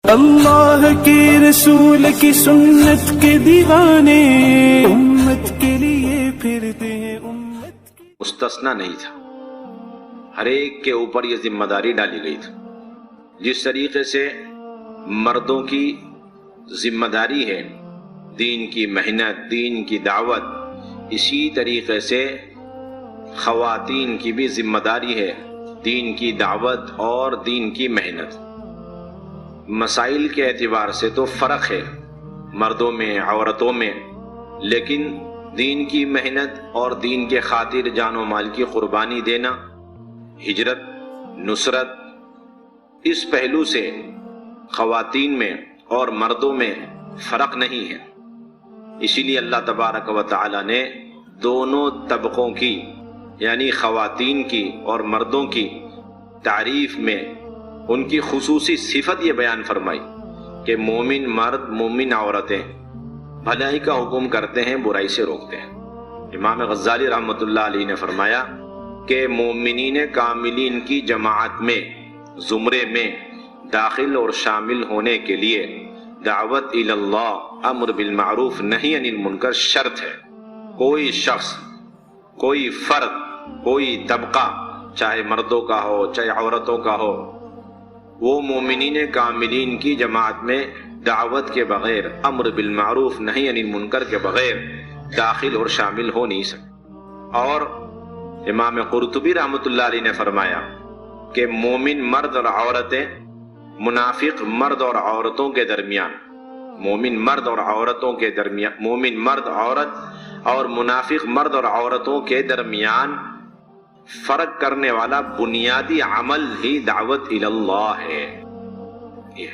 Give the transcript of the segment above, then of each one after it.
اللہ کے رسول کی سنت کے دیوانے امت کے لیے پھرتے ہیں امت کے. مستثنا نہیں تھا، ہر ایک کے اوپر یہ ذمہ داری ڈالی گئی تھی. جس طریقے سے مردوں کی ذمہ داری ہے دین کی محنت، دین کی دعوت، اسی طریقے سے خواتین کی بھی ذمہ داری ہے دین کی دعوت اور دین کی محنت. مسائل کے اعتبار سے تو فرق ہے مردوں میں عورتوں میں، لیکن دین کی محنت اور دین کے خاطر جان و مال کی قربانی دینا، ہجرت، نصرت، اس پہلو سے خواتین میں اور مردوں میں فرق نہیں ہے. اسی لیے اللہ تبارک و تعالی نے دونوں طبقوں کی یعنی خواتین کی اور مردوں کی تعریف میں ان کی خصوصی صفت یہ بیان فرمائی کہ مومن مرد، مومن عورتیں بھلائی کا حکم کرتے ہیں، برائی سے روکتے ہیں. امام غزالی رحمۃ اللہ علیہ نے فرمایا کہ مومنین کاملین کی جماعت میں، زمرے میں داخل اور شامل ہونے کے لیے دعوت الی اللہ، امر بالمعروف نہی عن المنکر شرط ہے. کوئی شخص، کوئی فرد، کوئی طبقہ، چاہے مردوں کا ہو چاہے عورتوں کا ہو، وہ مومنین کاملین کی جماعت میں دعوت کے بغیر، امر بالمعروف نہی عن المنکر کے بغیر داخل اور شامل ہو نہیں سکتے. اور امام قرطبی رحمۃ اللہ علیہ نے فرمایا کہ مومن مرد اور عورتیں منافق مرد اور عورتوں کے درمیان، مومن مرد اور عورتوں کے درمیان، مومن مرد عورت اور منافق مرد اور عورتوں کے درمیان فرق کرنے والا بنیادی عمل ہی دعوت الی اللہ ہے. یہ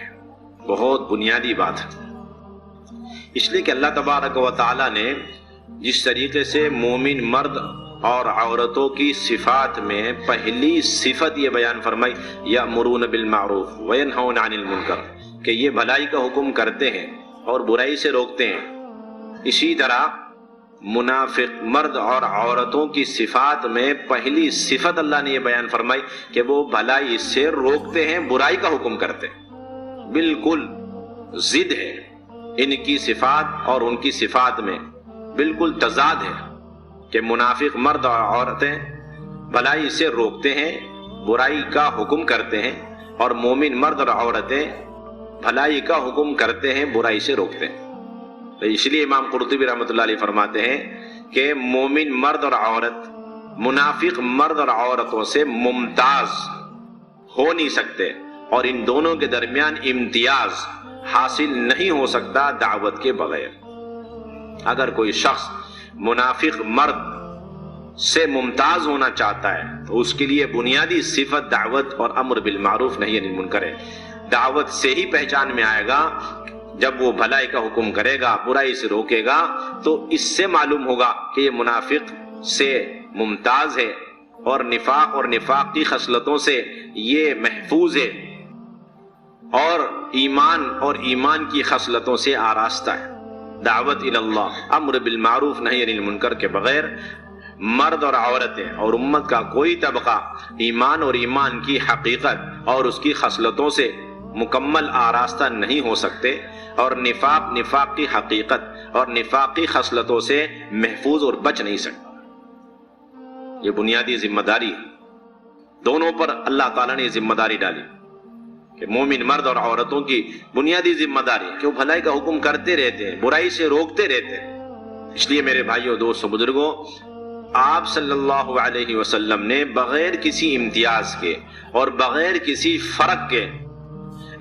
بہت بنیادی بات ہے. اس لیے کہ اللہ تبارک و تعالی نے جس طریقے سے مومن مرد اور عورتوں کی صفات میں پہلی صفت یہ بیان فرمائی یأمرون بالمعروف وینہون عن المنکر، کہ یہ بھلائی کا حکم کرتے ہیں اور برائی سے روکتے ہیں، اسی طرح منافق مرد اور عورتوں کی صفات میں پہلی صفت اللہ نے یہ بیان فرمائی کہ وہ بھلائی سے روکتے ہیں، برائی کا حکم کرتے ہیں. بالکل ضد ہے ان کی صفات اور ان کی صفات میں، بالکل تضاد ہے کہ منافق مرد اور عورتیں بھلائی سے روکتے ہیں، برائی کا حکم کرتے ہیں، اور مومن مرد اور عورتیں بھلائی کا حکم کرتے ہیں، برائی سے روکتے ہیں. تو اس لیے امام قرطبی رحمۃ اللہ علیہ فرماتے ہیں کہ مومن مرد اور عورت منافق مرد اور عورتوں سے ممتاز ہو نہیں سکتے، اور ان دونوں کے درمیان امتیاز حاصل نہیں ہو سکتا دعوت کے بغیر. اگر کوئی شخص منافق مرد سے ممتاز ہونا چاہتا ہے تو اس کے لیے بنیادی صفت دعوت اور امر بالمعروف نہی عن المنکر ہے. دعوت سے ہی پہچان میں آئے گا، جب وہ بھلائی کا حکم کرے گا، برائی سے روکے گا، تو اس سے معلوم ہوگا کہ یہ منافق سے ممتاز ہے اور نفاق کی خصلتوں سے یہ محفوظ ہے، اور ایمان کی خصلتوں سے آراستہ ہے. دعوت الی اللہ، امر بالمعروف نہی عن المنکر کے بغیر مرد اور عورتیں اور امت کا کوئی طبقہ ایمان اور ایمان کی حقیقت اور اس کی خصلتوں سے مکمل آراستہ نہیں ہو سکتے، اور نفاق کی حقیقت اور نفاقی خصلتوں سے محفوظ اور بچ نہیں سکتے. یہ بنیادی ذمہ داری دونوں پر اللہ تعالیٰ نے یہ ذمہ داری ڈالی کہ مومن مرد اور عورتوں کی بنیادی ذمہ داری کہ وہ بھلائی کا حکم کرتے رہتے ہیں، برائی سے روکتے رہتے ہیں. اس لیے میرے بھائیوں، دوستوں، بزرگوں، آپ صلی اللہ علیہ وسلم نے بغیر کسی امتیاز کے اور بغیر کسی فرق کے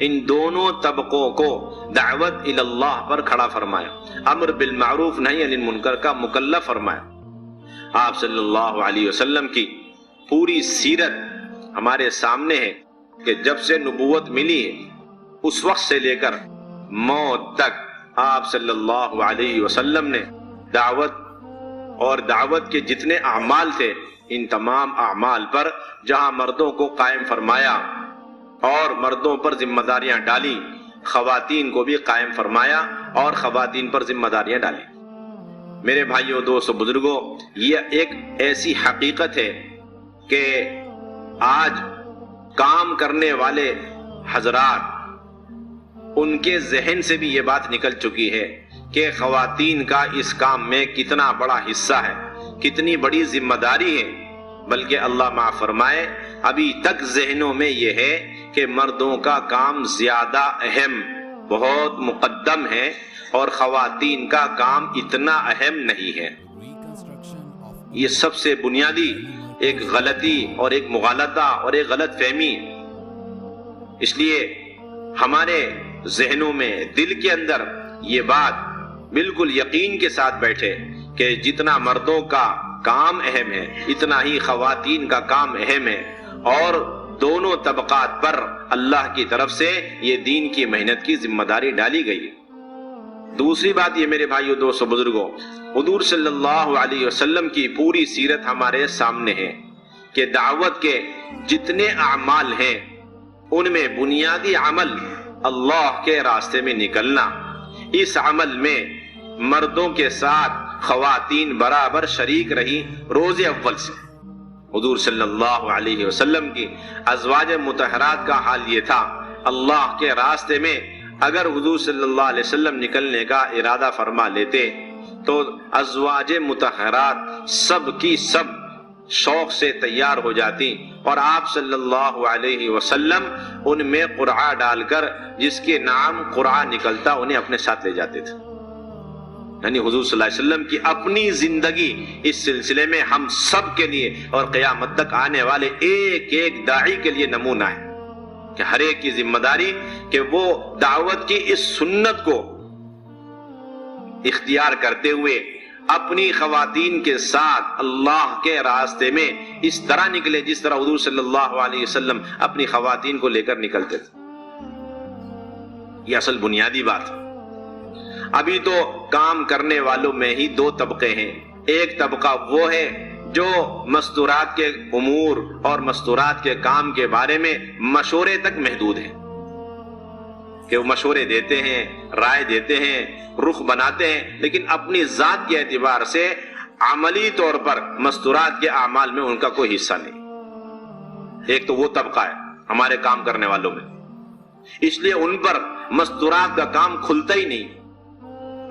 ان دونوں طبقوں کو دعوت الی اللہ پر کھڑا فرمایا، امر بالمعروف نہی عن المنکر کا مکلف فرمایا. آپ صلی اللہ علیہ وسلم کی پوری سیرت ہمارے سامنے ہے کہ جب سے نبوت ملی ہے اس وقت سے لے کر موت تک آپ صلی اللہ علیہ وسلم نے دعوت کے جتنے اعمال تھے، ان تمام اعمال پر جہاں مردوں کو قائم فرمایا اور مردوں پر ذمہ داریاں ڈالی، خواتین کو بھی قائم فرمایا اور خواتین پر ذمہ داریاں ڈالی. میرے بھائیوں، دوستوں، بزرگوں، یہ ایک ایسی حقیقت ہے کہ آج کام کرنے والے حضرات ان کے ذہن سے بھی یہ بات نکل چکی ہے کہ خواتین کا اس کام میں کتنا بڑا حصہ ہے، کتنی بڑی ذمہ داری ہے، بلکہ اللہ معاف فرمائے ابھی تک ذہنوں میں یہ ہے کہ مردوں کا کام زیادہ اہم، بہت مقدم ہے، اور خواتین کا کام اتنا اہم نہیں ہے۔ یہ سب سے بنیادی ایک غلطی اور ایک مغالطہ اور ایک غلط فہمی، اس لیے ہمارے ذہنوں میں، دل کے اندر یہ بات بالکل یقین کے ساتھ بیٹھے کہ جتنا مردوں کا کام اہم ہے اتنا ہی خواتین کا کام اہم ہے، اور دونوں طبقات پر اللہ کی طرف سے یہ دین کی محنت کی ذمہ داری ڈالی گئی۔ دوسری بات یہ میرے بھائیو، دوستو، بزرگوں، حضور صلی اللہ علیہ وسلم کی پوری سیرت ہمارے سامنے ہے کہ دعوت کے جتنے اعمال ہیں ان میں بنیادی عمل اللہ کے راستے میں نکلنا، اس عمل میں مردوں کے ساتھ خواتین برابر شریک رہی روز اول سے۔ حضور صلی اللہ علیہ وسلم کی ازواج مطہرات کا حال یہ تھا، اللہ کے راستے میں اگر حضور صلی اللہ علیہ وسلم نکلنے کا ارادہ فرما لیتے تو ازواج مطہرات سب کی سب شوق سے تیار ہو جاتی، اور آپ صلی اللہ علیہ وسلم ان میں قرعہ ڈال کر جس کے نام قرعہ نکلتا انہیں اپنے ساتھ لے جاتے تھے۔ یعنی حضور صلی اللہ علیہ وسلم کی اپنی زندگی اس سلسلے میں ہم سب کے لیے اور قیامت تک آنے والے ایک ایک داعی کے لیے نمونہ ہے کہ ہر ایک کی ذمہ داری کہ وہ دعوت کی اس سنت کو اختیار کرتے ہوئے اپنی خواتین کے ساتھ اللہ کے راستے میں اس طرح نکلے جس طرح حضور صلی اللہ علیہ وسلم اپنی خواتین کو لے کر نکلتے تھے۔ یہ اصل بنیادی بات ہے۔ ابھی تو کام کرنے والوں میں ہی دو طبقے ہیں، ایک طبقہ وہ ہے جو مستورات کے امور اور مستورات کے کام کے بارے میں مشورے تک محدود ہیں، کہ وہ مشورے دیتے ہیں، رائے دیتے ہیں، رخ بناتے ہیں، لیکن اپنی ذات کے اعتبار سے عملی طور پر مستورات کے اعمال میں ان کا کوئی حصہ نہیں۔ ایک تو وہ طبقہ ہے ہمارے کام کرنے والوں میں، اس لیے ان پر مستورات کا کام کھلتا ہی نہیں۔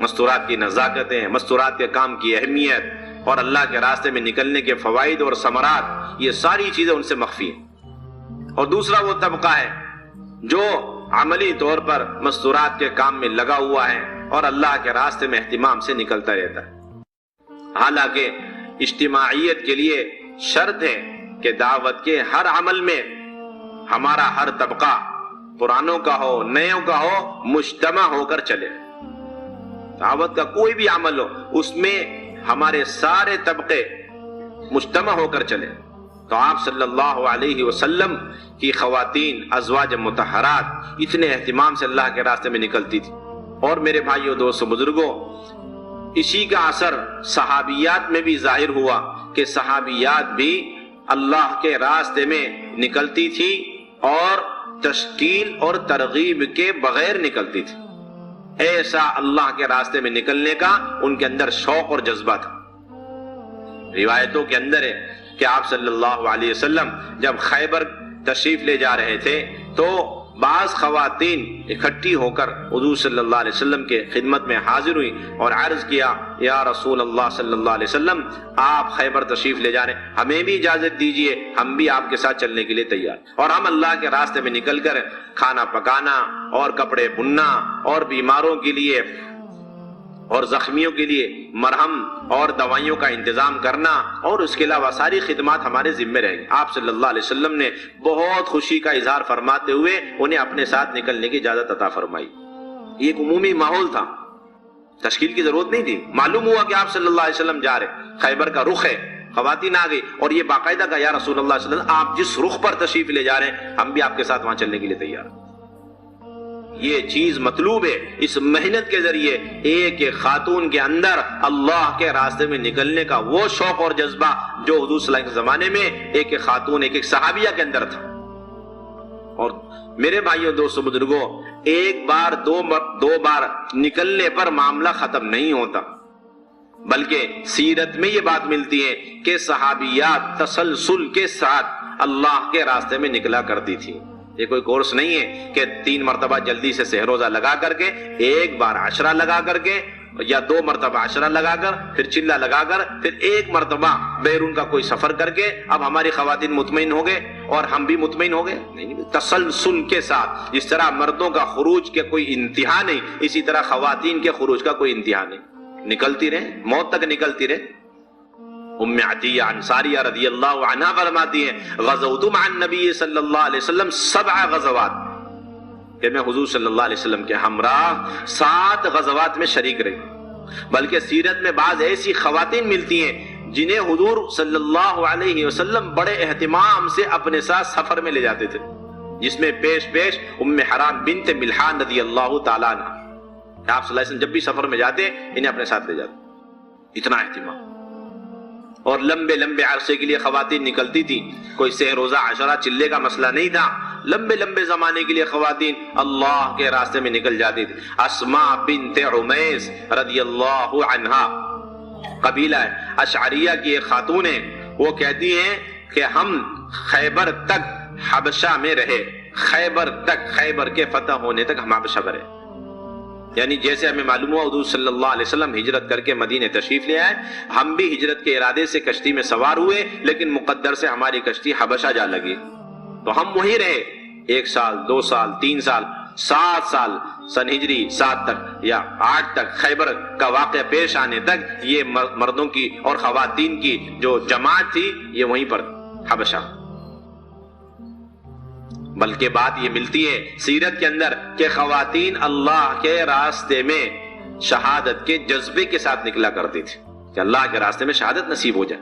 مستورات کی نزاکتیں، مستورات کے کام کی اہمیت اور اللہ کے راستے میں نکلنے کے فوائد اور ثمرات، یہ ساری چیزیں ان سے مخفی ہیں۔ اور دوسرا وہ طبقہ ہے جو عملی طور پر مستورات کے کام میں لگا ہوا ہے اور اللہ کے راستے میں اہتمام سے نکلتا رہتا ہے۔ حالانکہ اجتماعیت کے لیے شرط ہے کہ دعوت کے ہر عمل میں ہمارا ہر طبقہ، پرانوں کا ہو نیوں کا ہو، مجتمع ہو کر چلے۔ دعوت کا کوئی بھی عمل ہو اس میں ہمارے سارے طبقے مجتمع ہو کر چلے۔ تو آپ صلی اللہ علیہ وسلم کی خواتین ازواج مطہرات اتنے اہتمام سے اللہ کے راستے میں نکلتی تھی۔ اور میرے بھائیوں، دوستو، بزرگوں، اسی کا اثر صحابیات میں بھی ظاہر ہوا کہ صحابیات بھی اللہ کے راستے میں نکلتی تھی اور تشکیل اور ترغیب کے بغیر نکلتی تھی۔ ایسا اللہ کے راستے میں نکلنے کا ان کے اندر شوق اور جذبہ تھا۔ روایتوں کے اندر ہے کہ آپ صلی اللہ علیہ وسلم جب خیبر تشریف لے جا رہے تھے تو بعض خواتین اکٹھی ہو کر حضور صلی اللہ علیہ وسلم کے خدمت میں حاضر ہوئی اور عرض کیا، یا رسول اللہ صلی اللہ علیہ وسلم، آپ خیبر تشریف لے جا رہے ہیں، ہمیں بھی اجازت دیجئے، ہم بھی آپ کے ساتھ چلنے کے لیے تیار، اور ہم اللہ کے راستے میں نکل کر کھانا پکانا اور کپڑے بننا اور بیماروں کے لیے اور زخمیوں کے لیے مرہم اور دوائیوں کا انتظام کرنا اور اس کے علاوہ ساری خدمات ہمارے ذمہ رہیں گی۔ آپ صلی اللہ علیہ وسلم نے بہت خوشی کا اظہار فرماتے ہوئے انہیں اپنے ساتھ نکلنے کی اجازت عطا فرمائی۔ یہ ایک عمومی ماحول تھا، تشکیل کی ضرورت نہیں تھی۔ معلوم ہوا کہ آپ صلی اللہ علیہ وسلم جا رہے، خیبر کا رخ ہے، خواتین آ گئی اور یہ باقاعدہ کہا، یا رسول اللہ صلی اللہ علیہ وسلم، آپ جس رخ پر تشریف لے جا رہے ہیں ہم بھی آپ کے ساتھ وہاں چلنے کے لیے تیار ہیں۔ یہ چیز مطلوب ہے، اس محنت کے ذریعے ایک ایک خاتون کے اندر اللہ کے راستے میں نکلنے کا وہ شوق اور جذبہ جو حضور صلی اللہ علیہ وسلم کے زمانے میں ایک ایک خاتون، ایک ایک صحابیہ کے اندر تھا۔ اور میرے بھائیوں، دوستو، بزرگوں، ایک بار دو بار نکلنے پر معاملہ ختم نہیں ہوتا، بلکہ سیرت میں یہ بات ملتی ہے کہ صحابیات تسلسل کے ساتھ اللہ کے راستے میں نکلا کرتی تھی۔ یہ کوئی کورس نہیں ہے کہ 3 مرتبہ جلدی سے سحر روزہ لگا کر کے، ایک بار عشرہ لگا کر کے، یا 2 مرتبہ عشرہ لگا کر، پھر چلہ لگا کر، پھر 1 مرتبہ بیرون کا کوئی سفر کر کے اب ہماری خواتین مطمئن ہو گئے اور ہم بھی مطمئن ہو گئے. نہیں، تسلسل کے ساتھ. جس طرح مردوں کا خروج کے کوئی انتہا نہیں، اسی طرح خواتین کے خروج کا کوئی انتہا نہیں. نکلتی رہے، موت تک نکلتی رہے. ام عطیہ انصاریہ رضی اللہ عنہا فرماتی ہیں غزوت مع النبی صلی اللہ علیہ وسلم 7 غزوات، کہ میں حضور صلی اللہ علیہ وسلم کے ہمراہ 7 غزوات میں شریک رہی. بلکہ سیرت میں بعض ایسی خواتین ملتی ہیں جنہیں حضور صلی اللہ علیہ وسلم بڑے اہتمام سے اپنے ساتھ سفر میں لے جاتے تھے، جس میں پیش ام حرام بنت ملحان رضی اللہ تعالیٰ عنہ. آپ صلی اللہ علیہ وسلم جب بھی سفر میں جاتے انہیں اپنے ساتھ لے جاتے. اتنا اہتمام. اور لمبے لمبے عرصے کے لیے خواتین نکلتی تھی. کوئی سحر روزہ عشرہ چلے کا مسئلہ نہیں تھا. لمبے لمبے زمانے کے لیے خواتین اللہ کے راستے میں نکل جاتی تھی. اسماء بنت عمیس رضی اللہ عنہا، قبیلہ اشعریہ کی ایک خاتون ہے، وہ کہتی ہیں کہ ہم خیبر تک حبشہ میں رہے. خیبر تک، خیبر کے فتح ہونے تک ہم حبشہ میں رہے. یعنی جیسے ہمیں معلوم ہوا حضور صلی اللہ علیہ وسلم ہجرت کر کے مدینے تشریف لے آئے، ہم بھی ہجرت کے ارادے سے کشتی میں سوار ہوئے، لیکن مقدر سے ہماری کشتی حبشہ جا لگی تو ہم وہیں رہے. 1 سال، 2 سال، 3 سال، 7 سال، سن ہجری 7 تک یا 8 تک، خیبر کا واقعہ پیش آنے تک یہ مردوں کی اور خواتین کی جو جماعت تھی یہ وہیں پر حبشہ. بلکہ بات یہ ملتی ہے سیرت کے اندر کہ خواتین اللہ کے راستے میں شہادت کے جذبے کے ساتھ نکلا کرتی تھی کہ اللہ کے راستے میں شہادت نصیب ہو جائے.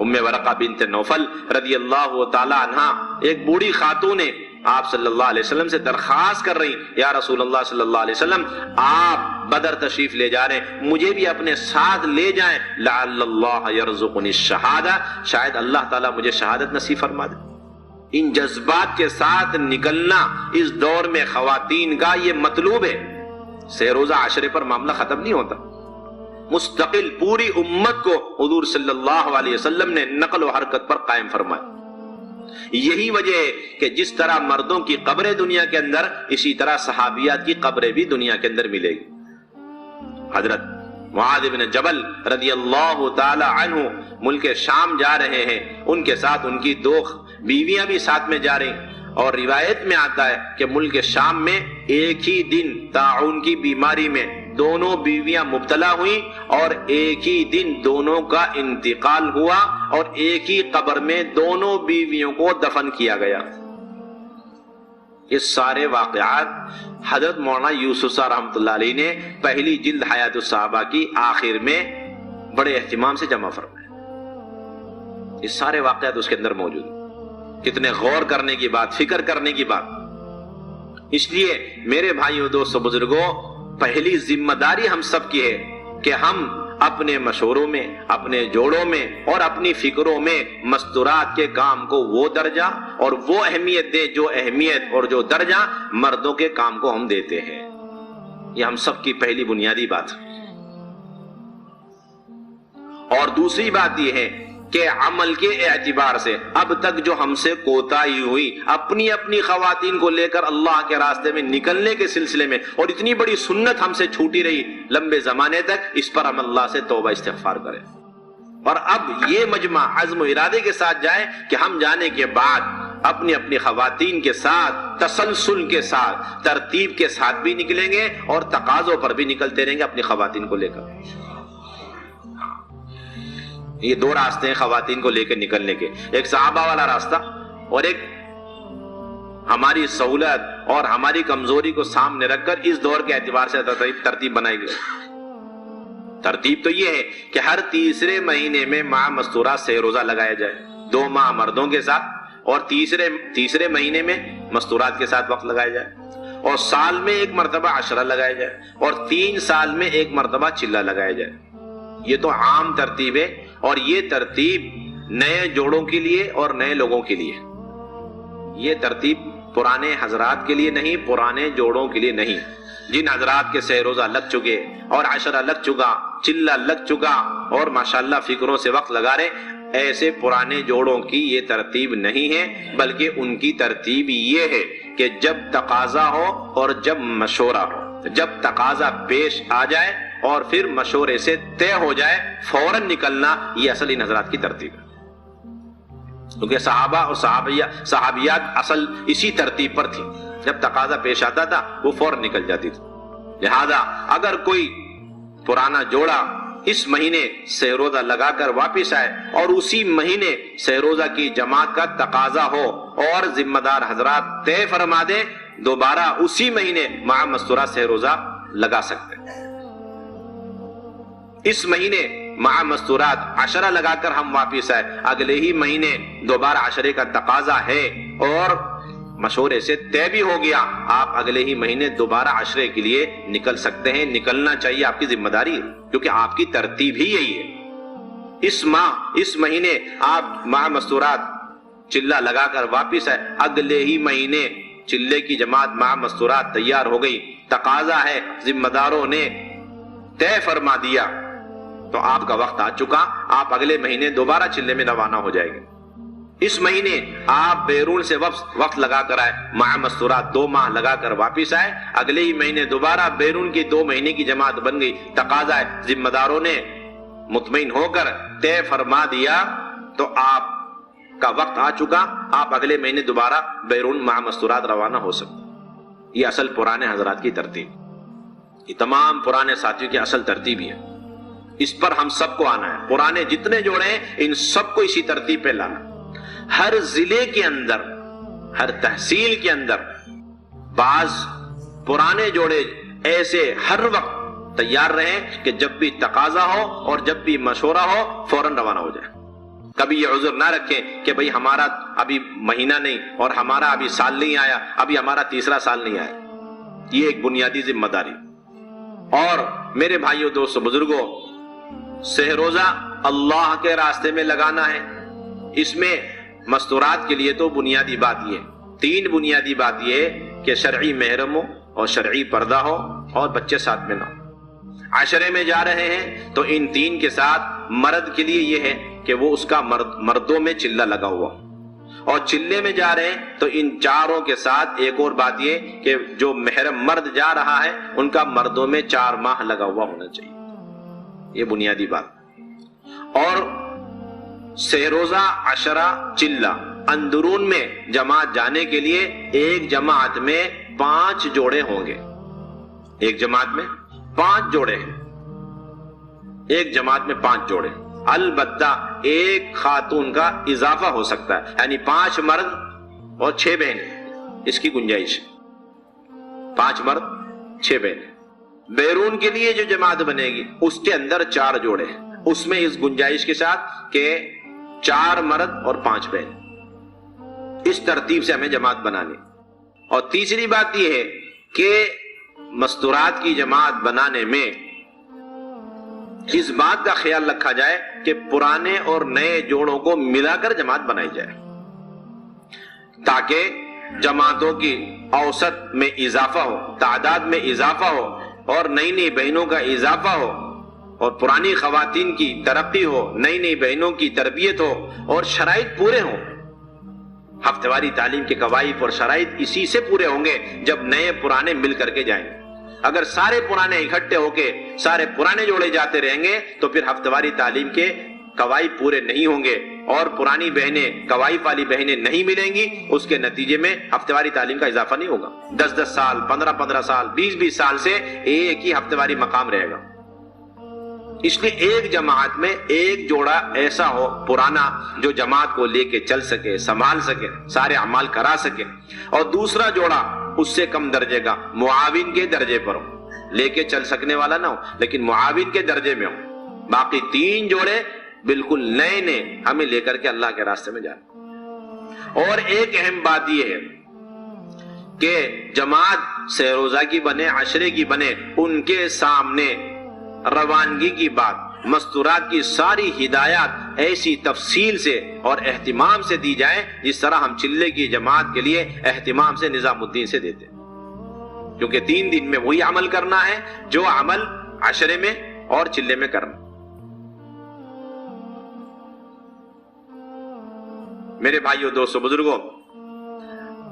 ام ورقہ بنت نوفل رضی اللہ تعالی عنہا ایک بوڑھی خاتون ہے، آپ صلی اللہ علیہ وسلم سے درخواست کر رہی، یا رسول اللہ صلی اللہ علیہ وسلم آپ بدر تشریف لے جا رہے ہیں، مجھے بھی اپنے ساتھ لے جائیں، لعل اللہ یرزقنی الشہادہ، شاید اللہ تعالیٰ مجھے شہادت نصیب فرما دے. ان جذبات کے ساتھ نکلنا اس دور میں خواتین کا یہ مطلوب ہے. سحر روزہ عشرے پر معاملہ ختم نہیں ہوتا، مستقل پوری امت کو حضور صلی اللہ علیہ وسلم نے نقل و حرکت پر قائم فرمایا. یہی وجہ ہے کہ جس طرح مردوں کی قبریں دنیا کے اندر، اسی طرح صحابیات کی قبریں بھی دنیا کے اندر ملے گی. حضرت معاذ بن جبل رضی اللہ تعالی عنہ ملک شام جا رہے ہیں، ان کے ساتھ ان کی 2 بیویاں بھی ساتھ میں جا رہی، اور روایت میں آتا ہے کہ ملک شام میں ایک ہی دن طاعون کی بیماری میں دونوں بیویاں مبتلا ہوئیں، اور ایک ہی دن دونوں کا انتقال ہوا، اور ایک ہی قبر میں دونوں بیویوں کو دفن کیا گیا. یہ سارے واقعات حضرت مولانا یوسف صاحب رحمۃ اللہ علیہ نے پہلی جلد حیات الصحابہ کی آخر میں بڑے اہتمام سے جمع فرمائے. یہ سارے واقعات اس کے اندر موجود ہیں. کتنے غور کرنے کی بات، فکر کرنے کی بات. اس لیے میرے بھائیوں، دوستوں، بزرگوں، پہلی ذمہ داری ہم سب کی ہے کہ ہم اپنے مشوروں میں، اپنے جوڑوں میں اور اپنی فکروں میں مستورات کے کام کو وہ درجہ اور وہ اہمیت دیں جو اہمیت اور جو درجہ مردوں کے کام کو ہم دیتے ہیں. یہ ہم سب کی پہلی بنیادی بات ہے. اور دوسری بات یہ ہے کہ عمل کے اعتبار سے اب تک جو ہم سے کوتاہی ہوئی اپنی اپنی خواتین کو لے کر اللہ کے راستے میں نکلنے کے سلسلے میں، اور اتنی بڑی سنت ہم سے چھوٹی رہی لمبے زمانے تک، اس پر ہم اللہ سے توبہ استغفار کریں. اور اب یہ مجمع عزم و ارادے کے ساتھ جائے کہ ہم جانے کے بعد اپنی اپنی خواتین کے ساتھ تسلسل کے ساتھ ترتیب کے ساتھ بھی نکلیں گے، اور تقاضوں پر بھی نکلتے رہیں گے اپنی خواتین کو لے کر. یہ 2 راستے ہیں خواتین کو لے کے نکلنے کے، ایک صحابہ والا راستہ اور ایک ہماری سہولت اور ہماری کمزوری کو سامنے رکھ کر اس دور کے اعتبار سے ترتیب بنائی گئی. ترتیب تو یہ ہے کہ ہر تیسرے مہینے میں ماہ مستورات سے روزہ لگایا جائے، 2 ماہ مردوں کے ساتھ، اور تیسرے مہینے میں مستورات کے ساتھ وقت لگایا جائے، اور سال میں 1 مرتبہ عشرہ لگایا جائے، اور 3 سال میں 1 مرتبہ چلہ لگایا جائے. یہ تو عام ترتیب ہے، اور یہ ترتیب نئے جوڑوں کے لیے اور نئے لوگوں کے لیے. یہ ترتیب پرانے حضرات کے لیے نہیں، پرانے جوڑوں کے لیے نہیں. جن حضرات کے سحر روزہ لگ چکے اور عشرہ لگ چکا، چلہ لگ چکا، اور ماشاءاللہ فکروں سے وقت لگا رہے، ایسے پرانے جوڑوں کی یہ ترتیب نہیں ہے، بلکہ ان کی ترتیب یہ ہے کہ جب تقاضا ہو اور جب مشورہ ہو، جب تقاضا پیش آ جائے اور پھر مشورے سے طے ہو جائے فوراً نکلنا، یہ اصل ان حضرات کی ترتیب ہے۔ کیونکہ صحابہ اور صحابیات اصل اسی ترتیب پر تھی، جب تقاضا پیش آتا تھا وہ فوراً نکل جاتی تھی۔ لہذا اگر کوئی پرانا جوڑا اس مہینے سہ روزہ لگا کر واپس آئے اور اسی مہینے سہ روزہ کی جماعت کا تقاضا ہو اور ذمہ دار حضرات طے فرما دے، دوبارہ اسی مہینے مع مستورات سہ روزہ لگا سکتے ہیں۔ اس مہینے مع مستورات عشرہ لگا کر ہم واپس آئے، اگلے ہی مہینے دوبارہ عشرے کا تقاضا ہے اور مشورے سے طے بھی ہو گیا، آپ اگلے ہی مہینے دوبارہ عشرے کے لیے نکل سکتے ہیں، نکلنا چاہیے، آپ کی ذمہ داری ہے، کیونکہ آپ کی ترتیب ہی یہی ہے۔ اس مہینے آپ مع مستورات چلہ لگا کر واپس آئے، اگلے ہی مہینے چلے کی جماعت مع مستورات تیار ہو گئی، تقاضا ہے، ذمہ داروں نے طے فرما دیا، تو آپ کا وقت آ چکا، آپ اگلے مہینے دوبارہ چلے میں روانہ ہو جائیں گے۔ اس مہینے آپ بیرون سے وقت لگا کر آئے، مع مستورات 2 ماہ لگا کر واپس آئے، اگلے ہی مہینے دوبارہ بیرون کی 2 مہینے کی جماعت بن گئی، تقاضا ہے، ذمہ داروں نے مطمئن ہو کر طے فرما دیا، تو آپ کا وقت آ چکا، آپ اگلے مہینے دوبارہ بیرون مع مستورات روانہ ہو سکتے۔ یہ اصل پرانے حضرات کی ترتیب، یہ تمام پرانے ساتھیوں کی اصل ترتیب ہی ہے، اس پر ہم سب کو آنا ہے۔ پرانے جتنے جوڑے ہیں ان سب کو اسی ترتیب پہ لانا۔ ہر ضلع کے اندر، ہر تحصیل کے اندر بعض پرانے جوڑے ایسے ہر وقت تیار رہیں کہ جب بھی تقاضا ہو اور جب بھی مشورہ ہو فوراً روانہ ہو جائے۔ کبھی یہ عذر نہ رکھیں کہ بھئی ہمارا ابھی مہینہ نہیں اور ہمارا ابھی سال نہیں آیا، ابھی ہمارا تیسرا سال نہیں آیا۔ یہ ایک بنیادی ذمہ داری۔ اور میرے بھائیوں، دوستوں، بزرگوں، سہ روزہ اللہ کے راستے میں لگانا ہے۔ اس میں مستورات کے لیے تو بنیادی بات یہ ہے، 3 بنیادی بات یہ ہے کہ شرعی محرم ہو اور شرعی پردہ ہو اور بچے ساتھ میں نہ ہو۔ عشرے میں جا رہے ہیں تو ان 3 کے ساتھ مرد کے لیے یہ ہے کہ وہ اس کا مردوں میں چلہ لگا ہوا، اور چلے میں جا رہے ہیں تو ان 4 کے ساتھ ایک اور بات یہ کہ جو محرم مرد جا رہا ہے ان کا مردوں میں 4 ماہ لگا ہوا ہونا چاہیے۔ یہ بنیادی بات۔ اور سہ روزہ عشرہ چلہ اندرون میں جماعت جانے کے لیے ایک جماعت میں 5 جوڑے ہوں گے، ایک جماعت میں 5 جوڑے ہیں، ایک جماعت میں 5 جوڑے۔ البتہ ایک خاتون کا اضافہ ہو سکتا ہے، یعنی 5 مرد اور 6 بہنیں، اس کی گنجائش ہے، 5 مرد 6 بہنیں۔ بیرون کے لیے جو جماعت بنے گی اس کے اندر 4 جوڑے ہیں، اس میں اس گنجائش کے ساتھ کہ 4 مرد اور 5 بہن، اس ترتیب سے ہمیں جماعت بنانی۔ اور تیسری بات یہ ہے کہ مستورات کی جماعت بنانے میں اس بات کا خیال رکھا جائے کہ پرانے اور نئے جوڑوں کو ملا کر جماعت بنائی جائے، تاکہ جماعتوں کی اوسط میں اضافہ ہو، تعداد میں اضافہ ہو، اور نئی نئی بہنوں کا اضافہ ہو، اور پرانی خواتین کی ترقی ہو، نئی نئی بہنوں کی تربیت ہو، اور شرائط پورے ہوں۔ ہفتہ واری تعلیم کے قواعد اور شرائط اسی سے پورے ہوں گے جب نئے پرانے مل کر کے جائیں گے۔ اگر سارے پرانے اکٹھے ہو کے سارے پرانے جوڑے جاتے رہیں گے تو پھر ہفتہ واری تعلیم کے قواعد پورے نہیں ہوں گے، اور پرانی بہنیں، قواعد والی بہنیں نہیں ملیں گی، اس کے نتیجے میں ہفتہ واری تعلیم کا اضافہ نہیں ہوگا۔ 10 سال، 15 سال، 20 سال سے ایک ہی ہفتہ واری مقام رہے گا۔ اس لیے ایک جماعت میں ایک جوڑا ایسا ہو پرانا جو جماعت کو لے کے چل سکے، سنبھال سکے، سارے اعمال کرا سکے، اور دوسرا جوڑا اس سے کم درجے کا، معاون کے درجے پر ہو، لے کے چل سکنے والا نہ ہو لیکن معاون کے درجے میں ہو۔ باقی 3 جوڑے بالکل نئے نئے ہمیں لے کر کے اللہ کے راستے میں جائیں۔ اور ایک اہم بات یہ ہے کہ جماعت سہ روزہ کی بنے، عشرے کی بنے، ان کے سامنے روانگی کی بات، مستورات کی ساری ہدایات ایسی تفصیل سے اور اہتمام سے دی جائیں جس طرح ہم چلے کی جماعت کے لیے اہتمام سے نظام الدین سے دیتے ہیں، کیونکہ 3 دن میں وہی عمل کرنا ہے جو عمل عشرے میں اور چلے میں کرنا۔ میرے بھائیوں دوستوں بزرگوں،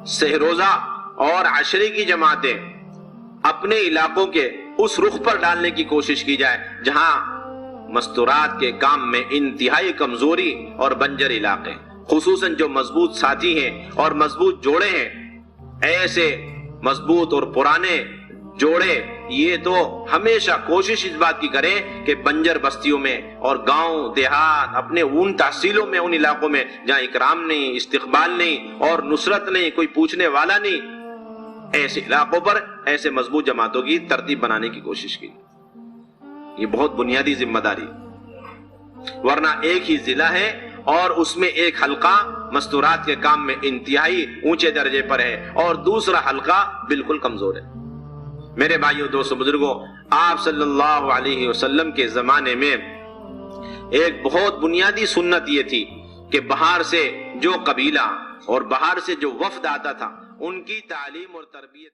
سہروزہ اور عشرے کی جماعتیں اپنے علاقوں کے اس رخ پر ڈالنے کی کوشش کی جائے جہاں مستورات کے کام میں انتہائی کمزوری اور بنجر علاقے، خصوصاً جو مضبوط ساتھی ہیں اور مضبوط جوڑے ہیں، ایسے مضبوط اور پرانے جوڑے یہ تو ہمیشہ کوشش اس بات کی کریں کہ بنجر بستیوں میں اور گاؤں دیہات، اپنے ان تحصیلوں میں، ان علاقوں میں جہاں اکرام نہیں، استقبال نہیں اور نصرت نہیں، کوئی پوچھنے والا نہیں، ایسے علاقوں پر ایسے مضبوط جماعتوں کی ترتیب بنانے کی کوشش کی۔ یہ بہت بنیادی ذمہ داری، ورنہ ایک ہی ضلع ہے اور اس میں ایک حلقہ مستورات کے کام میں انتہائی اونچے درجے پر ہے اور دوسرا حلقہ بالکل کمزور ہے۔ میرے بھائیوں دوستوں بزرگوں، آپ صلی اللہ علیہ وسلم کے زمانے میں ایک بہت بنیادی سنت یہ تھی کہ باہر سے جو قبیلہ اور باہر سے جو وفد آتا تھا ان کی تعلیم اور تربیت